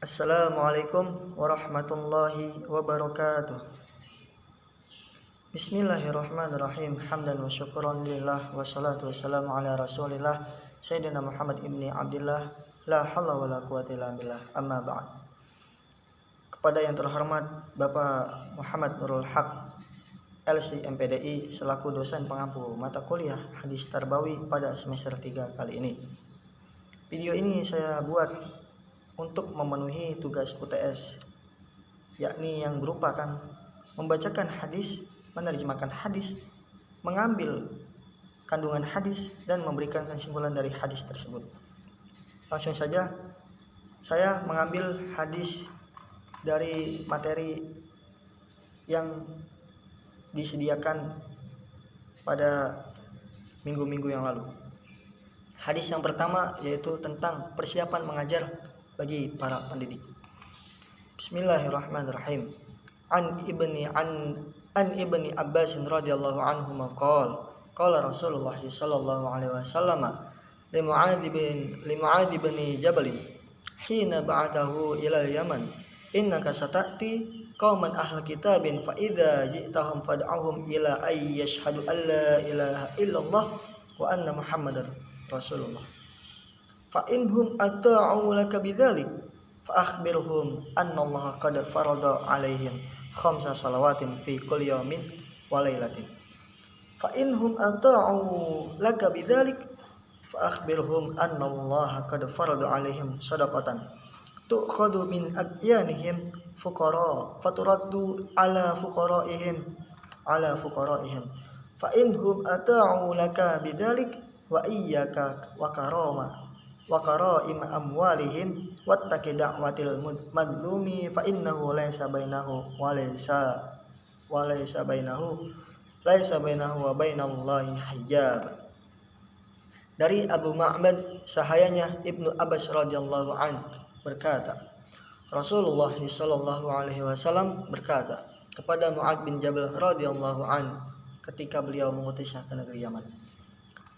Assalamualaikum warahmatullahi wabarakatuh. Bismillahirrahmanirrahim. Hamdan wa syukran lillah wassalatu wassalamu ala Rasulillah Sayyidina Muhammad ibni Abdillah la haula wala quwwata illa billah. Amma ba'd. Kepada yang terhormat Bapak Muhammad Nurul Haq LC MPDI selaku dosen pengampu mata kuliah Hadis Tarbawi pada semester 3 kali ini. Video ini saya buat untuk memenuhi tugas UTS, yakni yang berupa membacakan hadis, menerjemahkan hadis, mengambil kandungan hadis, dan memberikan kesimpulan dari hadis tersebut. Langsung saja, saya mengambil hadis dari materi yang disediakan pada minggu-minggu yang lalu. Hadis yang pertama yaitu tentang persiapan mengajar bagi para pendidik. Bismillahirrahmanirrahim. An ibni Abbas radhiyallahu anhu qala Rasulullah sallallahu alaihi wasallam li Mu'adz bin Jabal hina ba'athahu ila al-Yaman, innaka sata'ti qauman ahli kitabin fa idza ji'tahum fad'ahum ila ay yashhadu an la ilaha illallah wa anna Muhammadar Rasulullah. Fa inhum ata'u laka bidzalik fa akhbirhum anna Allah qad farada 'alaihim khamsa salawatin fi kulli yawmin wa lailatin. Fa inhum ata'u laka bidzalik fa akhbirhum anna Allah qad farada 'alaihim shadaqatan tu'khadhu min adyanihim fuqara faturaddu 'ala fuqaraihim fa inhum ata'u laka bidzalik wa iyyaka wa karaim amwalihim wattaqi da'watil madlumi fa innahu laysa bainahu wa bainallahi hijab. Dari Abu Ma'bad sahayanya Ibnu Abbas radhiyallahu an berkata, Rasulullah sallallahu alaihi wasallam berkata kepada Mu'adz bin Jabal radhiyallahu an ketika beliau mengutusnya ke negeri Yaman,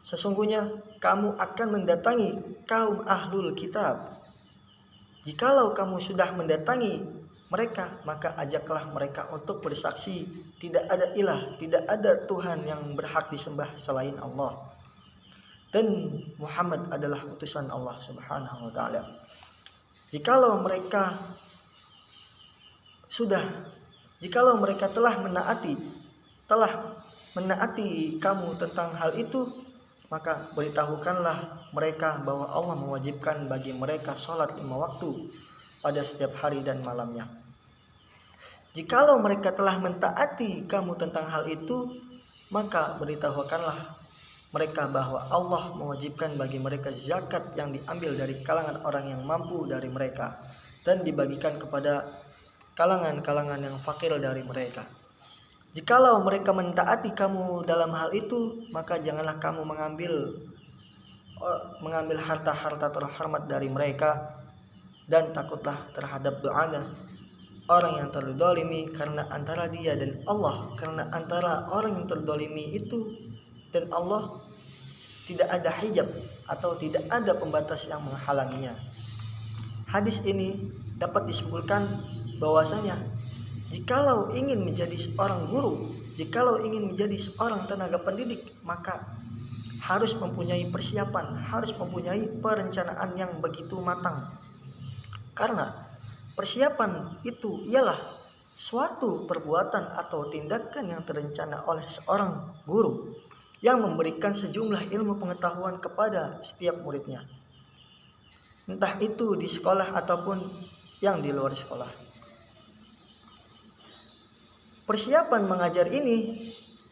sesungguhnya kamu akan mendatangi kaum ahlul kitab. Jikalau kamu sudah mendatangi mereka, maka ajaklah mereka untuk bersaksi tidak ada ilah, tidak ada Tuhan yang berhak disembah selain Allah, dan Muhammad adalah utusan Allah Subhanahu wa taala. Jikalau mereka telah menaati kamu tentang hal itu, maka beritahukanlah mereka bahwa Allah mewajibkan bagi mereka sholat 5 waktu pada setiap hari dan malamnya. Jikalau mereka telah mentaati kamu tentang hal itu, maka beritahukanlah mereka bahwa Allah mewajibkan bagi mereka zakat yang diambil dari kalangan orang yang mampu dari mereka dan dibagikan kepada kalangan-kalangan yang fakir dari mereka. Jikalau mereka mentaati kamu dalam hal itu, maka janganlah kamu mengambil harta-harta terhormat dari mereka, dan takutlah terhadap doanya orang yang terdolimi karena antara dia dan Allah, karena antara orang yang terdolimi itu dan Allah tidak ada hijab atau tidak ada pembatas yang menghalanginya. Hadis ini dapat disimpulkan bahwasanya jikalau ingin menjadi seorang guru, jikalau ingin menjadi seorang tenaga pendidik, maka harus mempunyai persiapan, harus mempunyai perencanaan yang begitu matang. Karena persiapan itu ialah suatu perbuatan atau tindakan yang terencana oleh seorang guru yang memberikan sejumlah ilmu pengetahuan kepada setiap muridnya, entah itu di sekolah ataupun yang di luar sekolah. Persiapan mengajar ini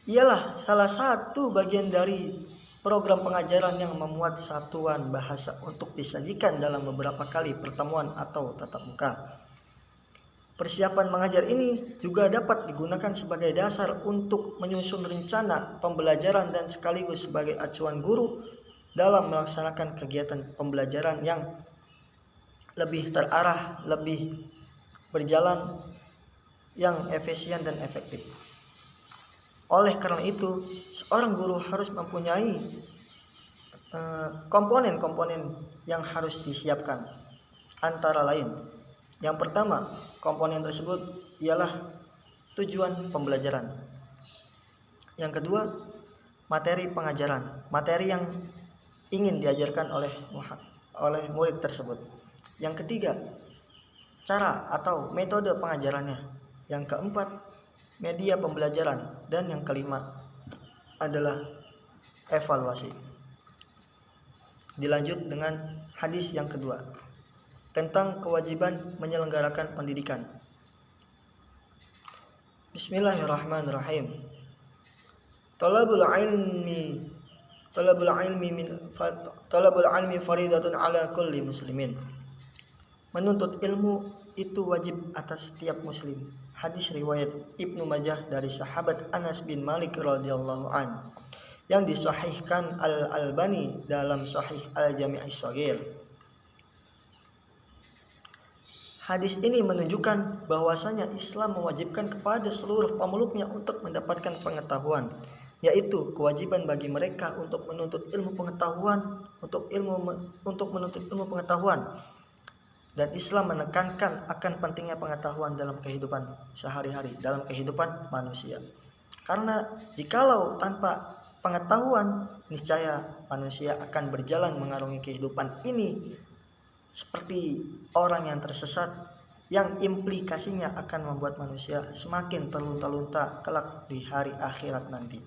ialah salah satu bagian dari program pengajaran yang memuat satuan bahasa untuk disajikan dalam beberapa kali pertemuan atau tatap muka. Persiapan mengajar ini juga dapat digunakan sebagai dasar untuk menyusun rencana pembelajaran dan sekaligus sebagai acuan guru dalam melaksanakan kegiatan pembelajaran yang lebih terarah, lebih berjalan, yang efisien dan efektif. Oleh karena itu, seorang guru harus mempunyai komponen-komponen yang harus disiapkan. Antara lain, Yang pertama, komponen tersebut ialah tujuan pembelajaran. Yang kedua, materi pengajaran, materi yang ingin diajarkan oleh murid tersebut. Yang ketiga, cara atau metode pengajarannya. Yang keempat, media pembelajaran. Dan yang kelima adalah evaluasi. Dilanjut dengan hadis yang kedua tentang kewajiban menyelenggarakan pendidikan. Bismillahirrahmanirrahim. Talabul ilmi faridatun ala kulli muslimin. Menuntut ilmu itu wajib atas setiap muslim. Hadis riwayat Ibnu Majah dari sahabat Anas bin Malik radhiyallahu an, yang disahihkan Al-Albani dalam Sahih Al-Jami' As-Shaghir. Hadis ini menunjukkan bahwasanya Islam mewajibkan kepada seluruh pemeluknya untuk mendapatkan pengetahuan, yaitu kewajiban bagi mereka untuk menuntut ilmu pengetahuan, untuk menuntut ilmu pengetahuan. Dan Islam menekankan akan pentingnya pengetahuan dalam kehidupan sehari-hari, dalam kehidupan manusia. Karena jikalau tanpa pengetahuan, niscaya manusia akan berjalan mengarungi kehidupan ini seperti orang yang tersesat, yang implikasinya akan membuat manusia semakin terlunta-lunta kelak di hari akhirat nanti.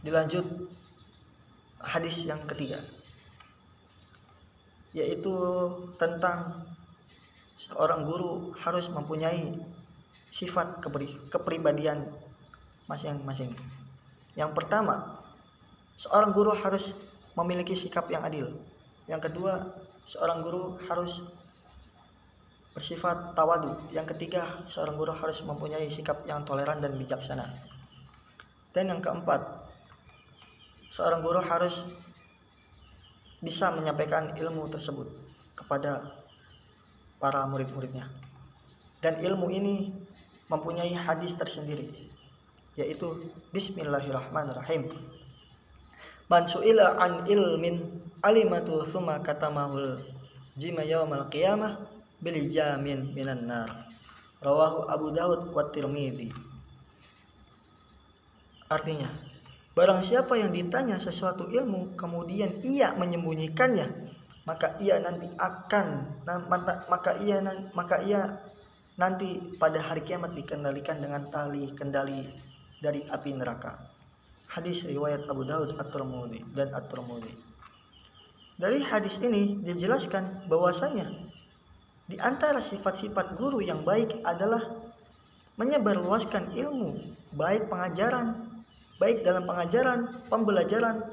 Dilanjut hadis yang ketiga, yaitu tentang seorang guru harus mempunyai sifat kepribadian masing-masing. Yang pertama, seorang guru harus memiliki sikap yang adil. Yang kedua, seorang guru harus bersifat tawadu. Yang ketiga, seorang guru harus mempunyai sikap yang toleran dan bijaksana. Dan yang keempat, seorang guru harus bisa menyampaikan ilmu tersebut kepada para murid-muridnya. Dan ilmu ini mempunyai hadis tersendiri, yaitu Bismillahirrahmanirrahim. Man su'ila an ilmin alimatu thumma katamahul jima yaumal qiyamah bil jamin minan nar. Rawahu Abu Daud wa Tirmidzi. Artinya, barang siapa yang ditanya sesuatu ilmu kemudian ia menyembunyikannya, maka ia nanti pada hari kiamat dikendalikan dengan tali kendali dari api neraka. Hadis riwayat Abu Daud dan At-Tirmidzi. Dari hadis ini dijelaskan bahwasanya di antara sifat-sifat guru yang baik adalah menyebarluaskan ilmu, baik dalam pengajaran, pembelajaran,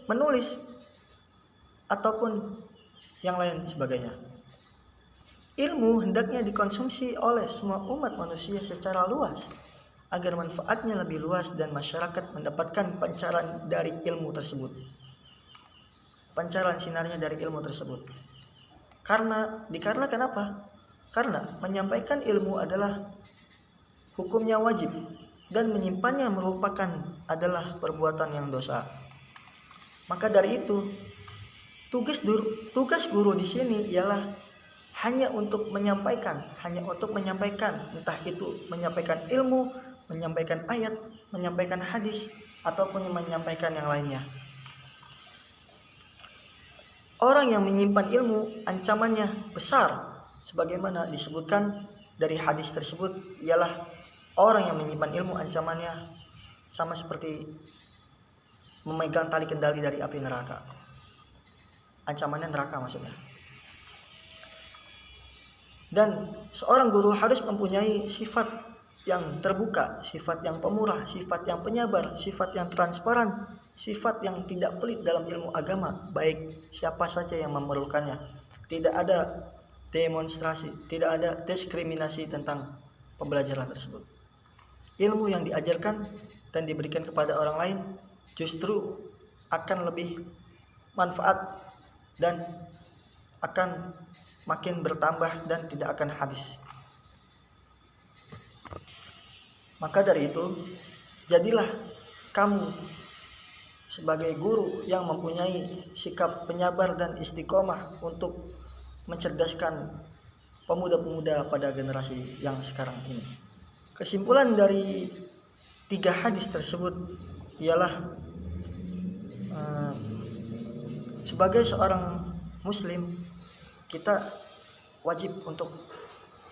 menulis ataupun yang lain sebagainya. Ilmu hendaknya dikonsumsi oleh semua umat manusia secara luas agar manfaatnya lebih luas dan masyarakat mendapatkan pancaran dari ilmu tersebut. Pancaran sinarnya dari ilmu tersebut. Dikarenakan apa? Karena menyampaikan ilmu adalah hukumnya wajib dan menyimpannya merupakan adalah perbuatan yang dosa. Maka dari itu, tugas guru di sini ialah hanya untuk menyampaikan, entah itu menyampaikan ilmu, menyampaikan ayat, menyampaikan hadis, ataupun menyampaikan yang lainnya. Orang yang menyimpan ilmu ancamannya besar, sebagaimana disebutkan dari hadis tersebut, ialah orang yang menyimpan ilmu ancamannya sama seperti memegang tali kendali dari api neraka. Ancamannya neraka maksudnya. Dan seorang guru harus mempunyai sifat yang terbuka, sifat yang pemurah, sifat yang penyabar, sifat yang transparan, sifat yang tidak pelit dalam ilmu agama, baik siapa saja yang memerlukannya. Tidak ada demonstrasi, tidak ada diskriminasi tentang pembelajaran tersebut. Ilmu yang diajarkan dan diberikan kepada orang lain justru akan lebih manfaat dan akan makin bertambah dan tidak akan habis. Maka dari itu, jadilah kamu sebagai guru yang mempunyai sikap penyabar dan istiqomah untuk mencerdaskan pemuda-pemuda pada generasi yang sekarang ini. Kesimpulan dari 3 hadis tersebut ialah sebagai seorang muslim kita wajib untuk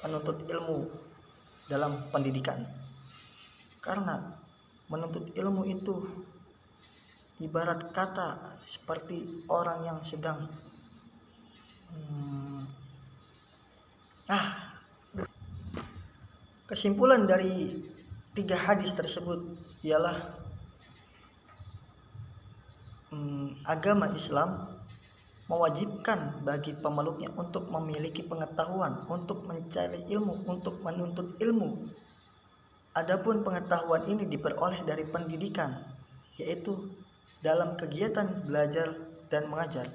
menuntut ilmu dalam pendidikan, karena menuntut ilmu itu ibarat kata seperti orang yang sedang Kesimpulan dari 3 hadis tersebut ialah agama Islam mewajibkan bagi pemeluknya untuk memiliki pengetahuan, untuk mencari ilmu, untuk menuntut ilmu. Adapun pengetahuan ini diperoleh dari pendidikan, yaitu dalam kegiatan belajar dan mengajar.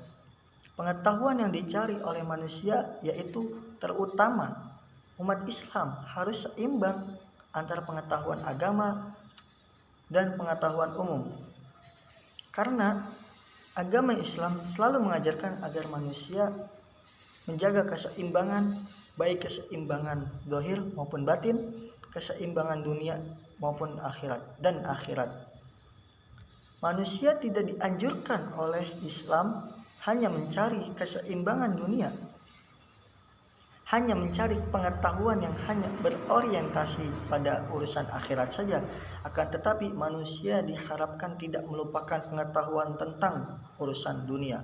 Pengetahuan yang dicari oleh manusia yaitu terutama umat Islam harus seimbang antara pengetahuan agama dan pengetahuan umum. Karena agama Islam selalu mengajarkan agar manusia menjaga keseimbangan, baik keseimbangan zahir maupun batin, keseimbangan dunia maupun akhirat. Manusia tidak dianjurkan oleh Islam hanya mencari keseimbangan dunia, hanya mencari pengetahuan yang hanya berorientasi pada urusan akhirat saja. Akan tetapi manusia diharapkan tidak melupakan pengetahuan tentang urusan dunia.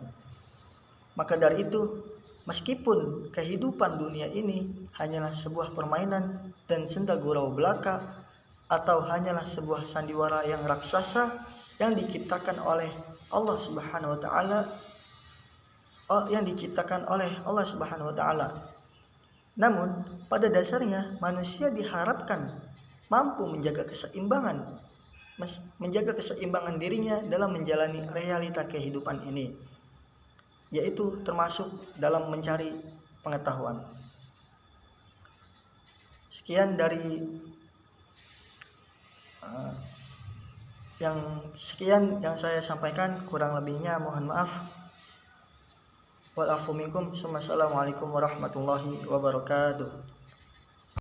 Maka dari itu, meskipun kehidupan dunia ini hanyalah sebuah permainan dan senda gurau belaka, atau hanyalah sebuah sandiwara yang raksasa yang diciptakan oleh Allah Subhanahu wa taala, namun pada dasarnya manusia diharapkan mampu menjaga keseimbangan dirinya dalam menjalani realita kehidupan ini, yaitu termasuk dalam mencari pengetahuan. Sekian yang saya sampaikan, kurang lebihnya mohon maaf. Wal afu minkum. Assalamualaikum warahmatullahi wabarakatuh.